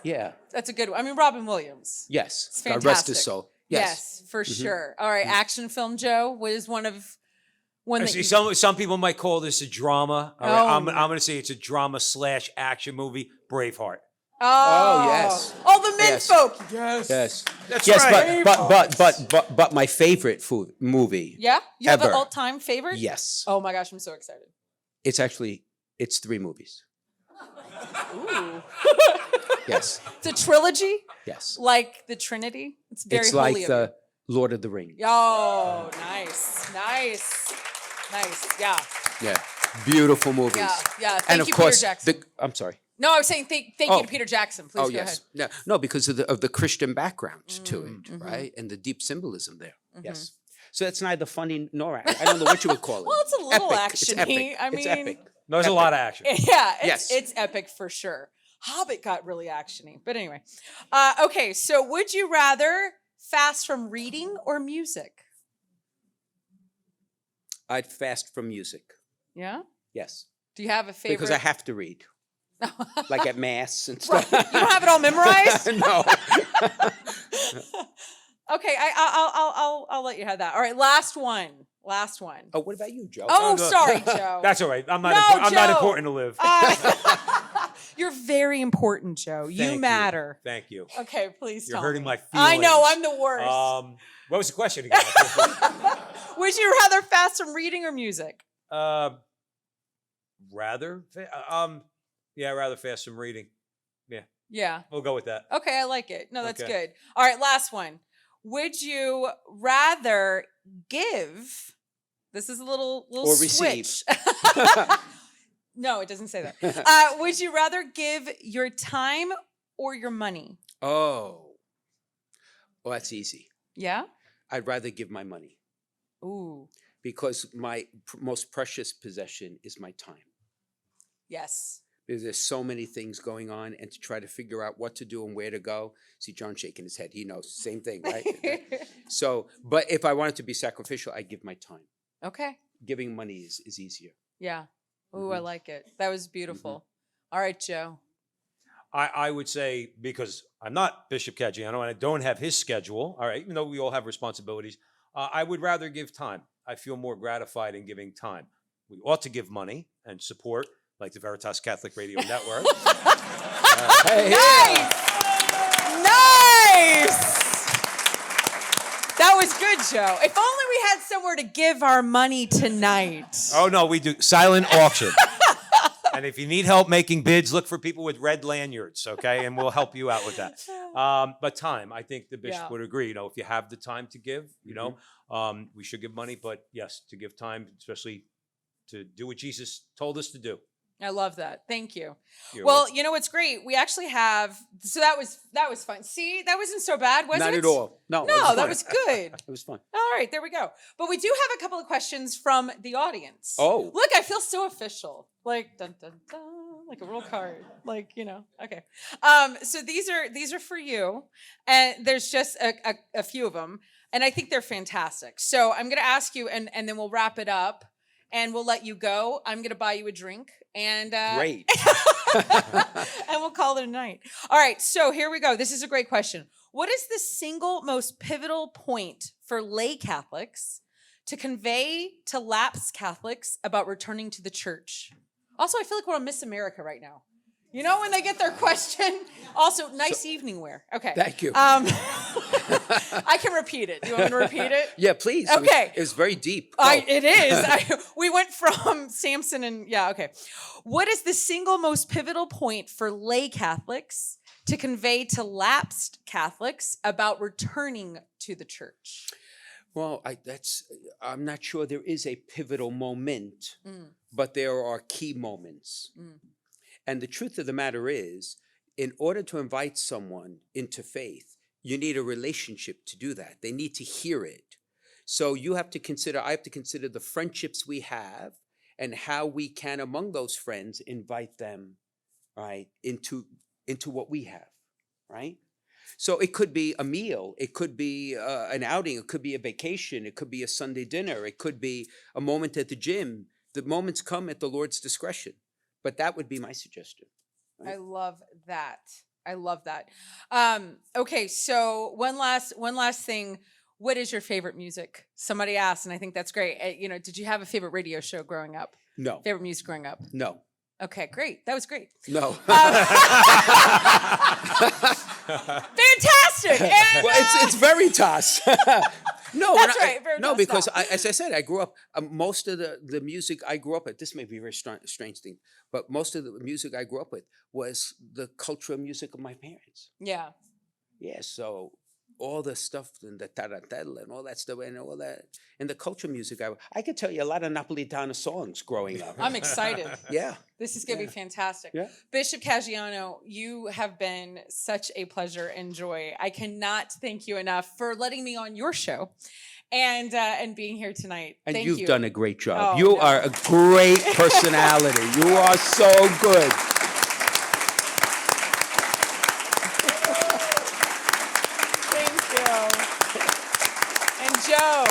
Yeah. That's a good one. I mean, Robin Williams. Yes. It's God rest fantastic. his soul. Yes. For sure. All right, action film, Joe. What is one that See, you... some people might call this a drama. All right, Oh. I'm going to say it's a drama / action movie. Braveheart. Oh, yes. All the men Yes. folk. Yes. Yes. That's Yes, right. but my favorite movie. Yeah? You have an Ever. all-time favorite? Yes. Oh my gosh, I'm so excited. It's 3 movies. Ooh. Yes. It's a trilogy? Yes. Like the Trinity? It's very It's holy like of the Lord of the Rings. you. Oh, nice. Yeah. Yeah. Beautiful movies. Yeah. Thank And of you, course, Peter Jackson. I'm sorry. No, I was saying thank you Oh. to Peter Jackson. Please go yes. No, because of the Christian background to it, Mm-hmm. right? And the deep symbolism there. Yes. So it's neither funny nor I don't know what you would call it. Well, it's a little Epic. It's action-y. epic. I It's mean- epic. There's a lot of action. Yeah, Yes. it's epic for sure. Hobbit got really actiony. But anyway. Okay, so would you rather fast from reading or music? I'd fast from music. Yeah? Yes. Do you have a favorite? Because I have to read. like at Mass and Right. stuff. You don't have it all memorized? No. Okay, I'll let you have that. All right, last one. Last one. Oh, what about you, Joe? Oh, no. sorry, Joe. That's all right. I'm not. No, I'm not Joe. important to live. You're very important, Joe. You Thank matter. Thank you. Okay, please You're tell hurting me. my I know, feelings. I'm the worst. What was the question again? Would you rather fast from reading or music? Rather, rather fast some reading. Yeah. We'll go with that. Okay, I like it. No, that's Okay. good. All right, last one. Would you rather give? This is a little Or receive. switch. No, it doesn't say that. Would you rather give your time or your money? Oh. Well, that's easy. Yeah. I'd rather give my money Ooh. because my most precious possession is my time. Yes. Because there's so many things going on, and to try to figure out what to do and where to go. See, John shaking his head. He knows. Same thing, right? So, but if I wanted to be sacrificial, I'd give my time. Okay. Giving money is easier. Yeah. Ooh, I like it. That was beautiful. All right, Joe. I would say, because I'm not Bishop Caggiano and I don't have his schedule, all right, even though we all have responsibilities, I would rather give time. I feel more gratified in giving time. We ought to give money and support, like the Veritas Catholic Radio Network. Nice! Nice! That was good, Joe. If only we had somewhere to give our money tonight. Oh, no, we do silent auction. And if you need help making bids, look for people with red lanyards, okay? And we'll help you out with that. But time, I think the bishop would agree. You know, if you have the time to give, you know, we should give money. But yes, to give time, especially to do what Jesus told us to do. I love that. Thank you. You're Well, welcome. you know what's great? We actually have. So that was fun. See, that wasn't so bad, was it? Not at all. No, No, that was good. It was fun. All right, there we go. But we do have a couple of questions from the audience. Oh. Look, I feel so official. Like dun dun dun, like a real card. Like, you know. Okay. So these are for you, and there's just a few of them, and I think they're fantastic. So I'm gonna ask you, and then we'll wrap it up, and we'll let you go. I'm gonna buy you a drink, and Great. and we'll call it a night. All right, so here we go. This is a great question. What is the single most pivotal point for lay Catholics to convey to lapsed Catholics about returning to the church? Also, I feel like we're on Miss America right now. You know, when they get their question. Also, nice evening wear. Okay. Thank you. I can repeat it. Do you want me to repeat it? Yeah, please. Okay. It was very deep. Go. It is. We went from Samson and okay. What is the single most pivotal point for lay Catholics to convey to lapsed Catholics about returning to the church? Well, I'm not sure there is a pivotal moment, but there are key moments. And the truth of the matter is, in order to invite someone into faith, you need a relationship to do that. They need to hear it. So I have to consider the friendships we have and how we can, among those friends, invite them, right, into what we have, right? So it could be a meal, it could be an outing, it could be a vacation, it could be a Sunday dinner, it could be a moment at the gym. The moments come at the Lord's discretion. But that would be my suggestion. Right? I love that. I love that. Okay, so one last thing. What is your favorite music? Somebody asked, and I think that's great. You know, did you have a favorite radio show growing up? No. Favorite music growing up? No. Okay, great. That was great. No. Fantastic. And, Well, it's Veritas. No, That's right, Veritas, no, because stop. as I said, I grew up. Most of the music I grew up with. This may be a very strange thing, but most of the music I grew up with was the cultural music of my parents. yeah. Yeah, so all the stuff and the tarantella and all that stuff and all that and the cultural music. I could tell you a lot of Napolitana songs growing up. I'm excited. Yeah. This is going to be fantastic. Yeah. Bishop Caggiano, you have been such a pleasure and joy. I cannot thank you enough for letting me on your show and being here tonight. And Thank you've you. done a great job. Oh, You no. are a great personality. You are so good. Thank you. And Joe,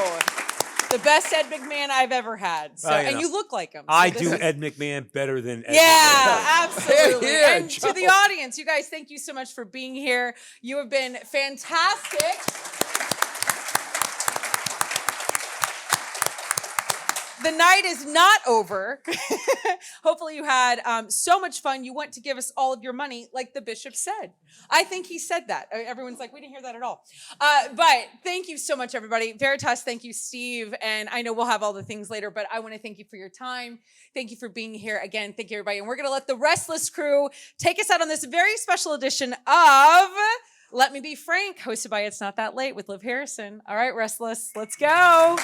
The best Ed McMahon I've ever had. So, Well, you and know, you look like him. So I this do is- Ed McMahon better than Ed McMahon. Yeah, absolutely. Yeah, And to the Joe. audience, you guys, thank you so much for being here. You have been fantastic. The night is not over. Hopefully you had so much fun. You want to give us all of your money, like the bishop said. I think he said that. Everyone's like, we didn't hear that at all. But thank you so much, everybody. Veritas, thank you, Steve. And I know we'll have all the things later, but I want to thank you for your time. Thank you for being here. Again, thank you, everybody. And we're going to let the Restless crew take us out on this very special edition of Let Me Be Frank, hosted by It's Not That Late with Liv Harrison. All right, Restless, let's go.